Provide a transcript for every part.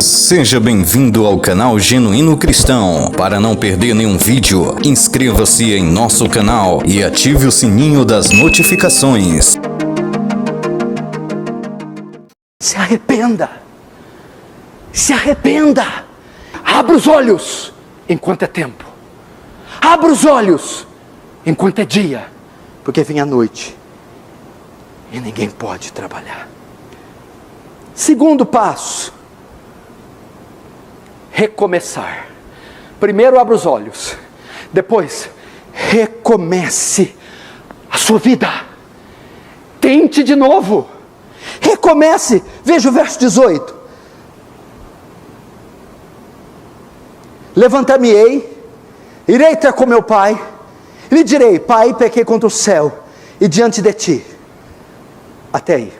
Seja bem-vindo ao canal Genuíno Cristão. Para não perder nenhum vídeo, inscreva-se em nosso canal e ative o sininho das notificações. Se arrependa. Se arrependa. Abra os olhos enquanto é tempo. Abra os olhos enquanto é dia, porque vem a noite e ninguém pode trabalhar. Segundo passo, recomeçar. Primeiro abra os olhos, depois recomece a sua vida. Tente de novo. Recomece. Veja o verso 18. Levantar-me-ei, irei ter com meu pai, e lhe direi: Pai, pequei contra o céu e diante de ti. Até aí.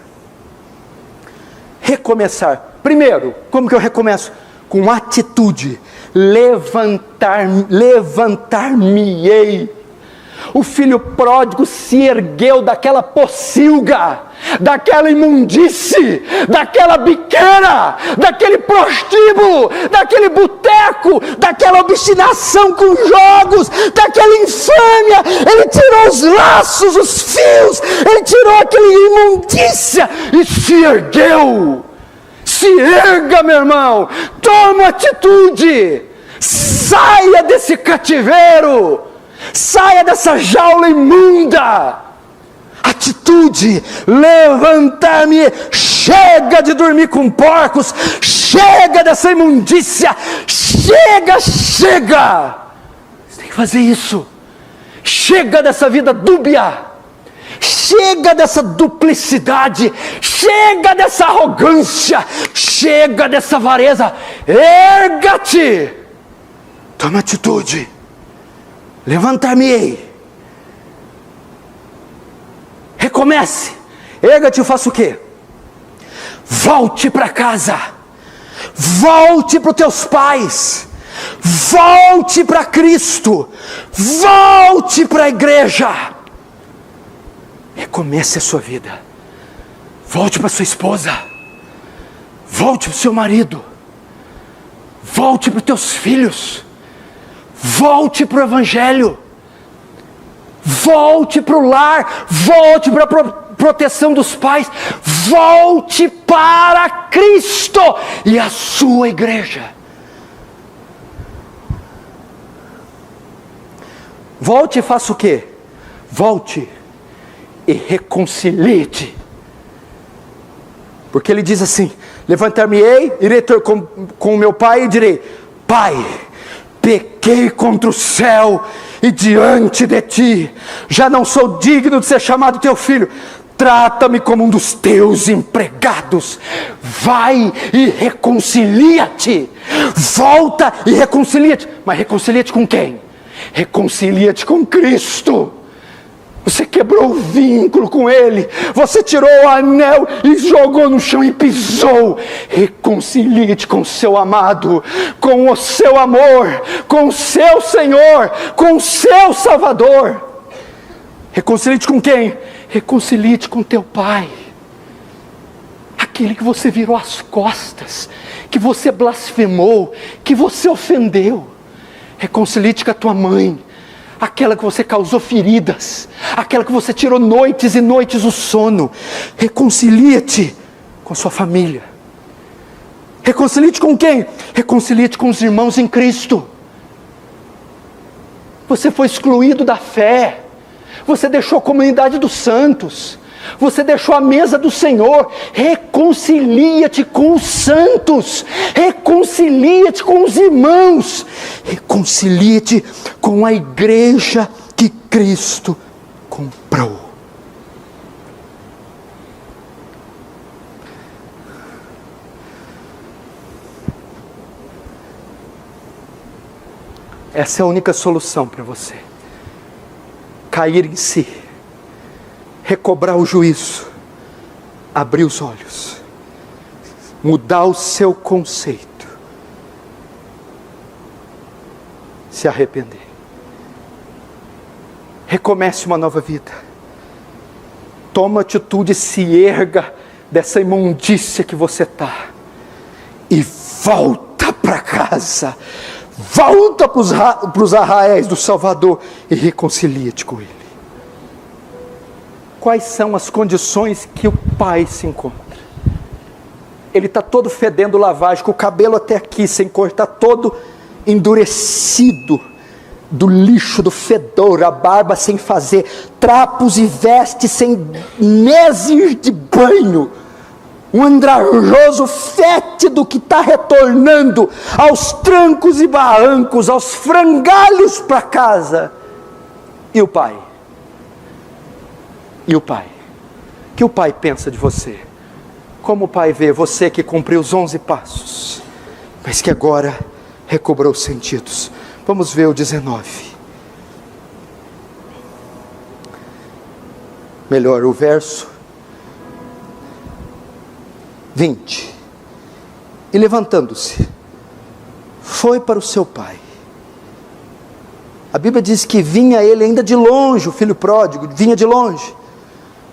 Recomeçar. Primeiro, como que eu recomeço? Com atitude. Levantar-me-ei. O filho pródigo se ergueu daquela pocilga, daquela imundície, daquela biqueira, daquele prostíbulo, daquele boteco, daquela obstinação com jogos, daquela infâmia. Ele tirou os laços, os fios, ele tirou aquela imundícia e se ergueu. Se erga, meu irmão, toma atitude, saia desse cativeiro. Saia dessa jaula imunda. Atitude. Levantar-me. Chega de dormir com porcos. Chega dessa imundícia. Chega. Você tem que fazer isso. Chega dessa vida dúbia. Chega dessa duplicidade. Chega dessa arrogância. Chega dessa avareza. Erga-te. Toma atitude. Levantar-me-ei. Recomece. Erga-te e faça o quê? Volte para casa. Volte para os teus pais. Volte para Cristo. Volte para a igreja. Recomece a sua vida. Volte para sua esposa. Volte para o seu marido. Volte para os teus filhos. Volte para o Evangelho. Volte para o lar. Volte para a proteção dos pais. Volte para Cristo e a sua igreja. Volte e faça o quê? Volte e reconcilie-te. Porque ele diz assim: levantar-me-ei, irei ter com o meu pai e direi: Pai, pequei contra o céu e diante de ti, já não sou digno de ser chamado teu filho, trata-me como um dos teus empregados. Vai e reconcilia-te. Volta e reconcilia-te. Mas reconcilia-te com quem? Reconcilia-te com Cristo. Você quebrou o vínculo com Ele. Você tirou o anel e jogou no chão e pisou. Reconcilie-te com o seu amado, com o seu amor, com o seu Senhor, com o seu Salvador. Reconcilie-te com quem? Reconcilie-te com teu Pai. Aquele que você virou as costas, que você blasfemou, que você ofendeu. Reconcilie-te com a tua mãe, aquela que você causou feridas, aquela que você tirou noites e noites o sono. Reconcilia-te com sua família. Reconcilia-te com quem? Reconcilia-te com os irmãos em Cristo. Você foi excluído da fé. Você deixou a comunidade dos santos. Você deixou a mesa do Senhor. Reconcilia-te com os santos. Reconcilia-te com os irmãos. Reconcilia-te com a igreja que Cristo comprou. Essa é a única solução para você. Cair em si. Recobrar o juízo, abrir os olhos, mudar o seu conceito, se arrepender, recomece uma nova vida, toma atitude, se erga dessa imundícia que você está, e volta para casa, volta para os arraiais do Salvador e reconcilia-te com Ele. Quais são as condições que o pai se encontra? Ele está todo fedendo lavagem, com o cabelo até aqui, sem cor, está todo endurecido do lixo, do fedor, a barba sem fazer, trapos e vestes sem meses de banho, um andrajoso fétido que está retornando aos trancos e barrancos, aos frangalhos para casa. E o pai? E o pai? O que o pai pensa de você? Como o pai vê você que cumpriu os 11 passos, mas que agora recobrou os sentidos? Vamos ver o 19. Melhor, o verso 20. E levantando-se, foi para o seu pai. A Bíblia diz que vinha ele ainda de longe, o filho pródigo, vinha de longe.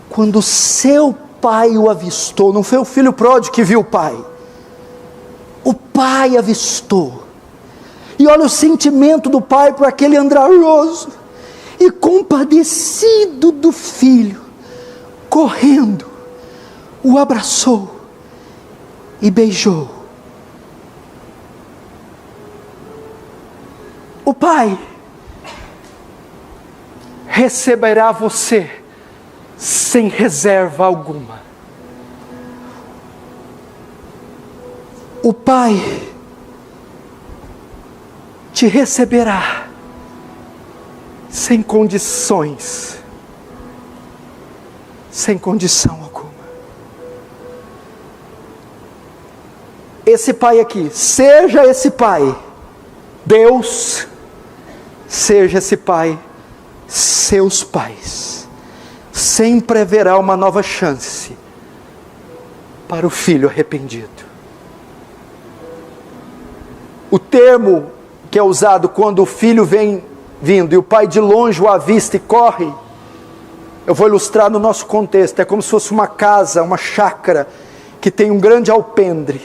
Quando seu pai o avistou, não foi o filho pródigo que viu o pai avistou. E olha o sentimento do pai por aquele andrajoso, e compadecido do filho, correndo, o abraçou e beijou. O pai receberá você sem reserva alguma. O pai te receberá sem condições, sem condição alguma. Esse pai aqui, seja esse pai Deus, seja esse pai seus pais, sempre haverá uma nova chance para o filho arrependido. O termo que é usado quando o filho vem vindo e o pai de longe o avista e corre, eu vou ilustrar no nosso contexto. É como se fosse uma casa, uma chácara que tem um grande alpendre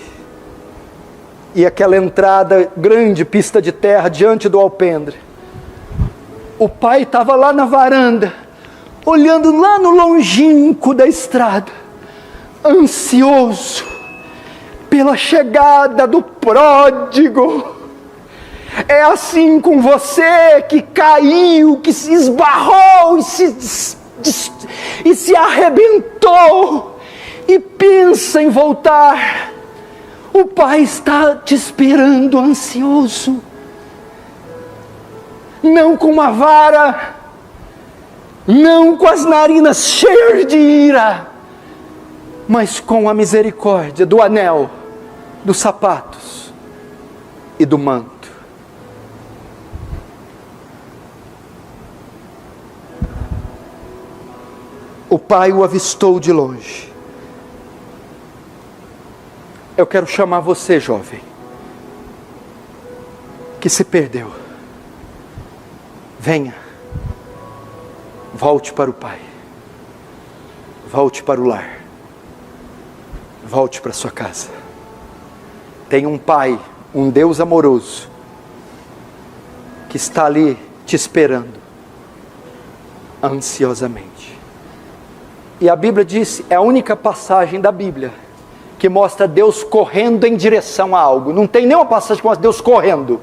e aquela entrada grande, pista de terra diante do alpendre. O pai estava lá na varanda, olhando lá no longínquo da estrada, ansioso pela chegada do pródigo. É assim com você que caiu, que se esbarrou e se arrebentou e pensa em voltar. O pai está te esperando ansioso, não com uma vara, não com as narinas cheias de ira, mas com a misericórdia do anel, dos sapatos e do manto. O pai o avistou de longe. Eu quero chamar você, jovem, que se perdeu. Venha, volte para o pai, volte para o lar, volte para sua casa. Tem um pai, um Deus amoroso, que está ali te esperando, ansiosamente. E a Bíblia diz, é a única passagem da Bíblia que mostra Deus correndo em direção a algo. Não tem nenhuma passagem que mostra Deus correndo.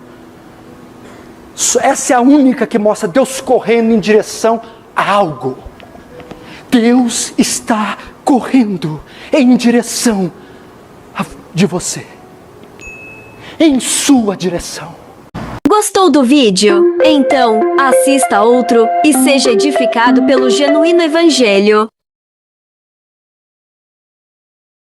Essa é a única que mostra Deus correndo em direção a algo. Deus está correndo em direção de você, em sua direção. Gostou do vídeo? Então, assista outro e seja edificado pelo Genuíno Evangelho.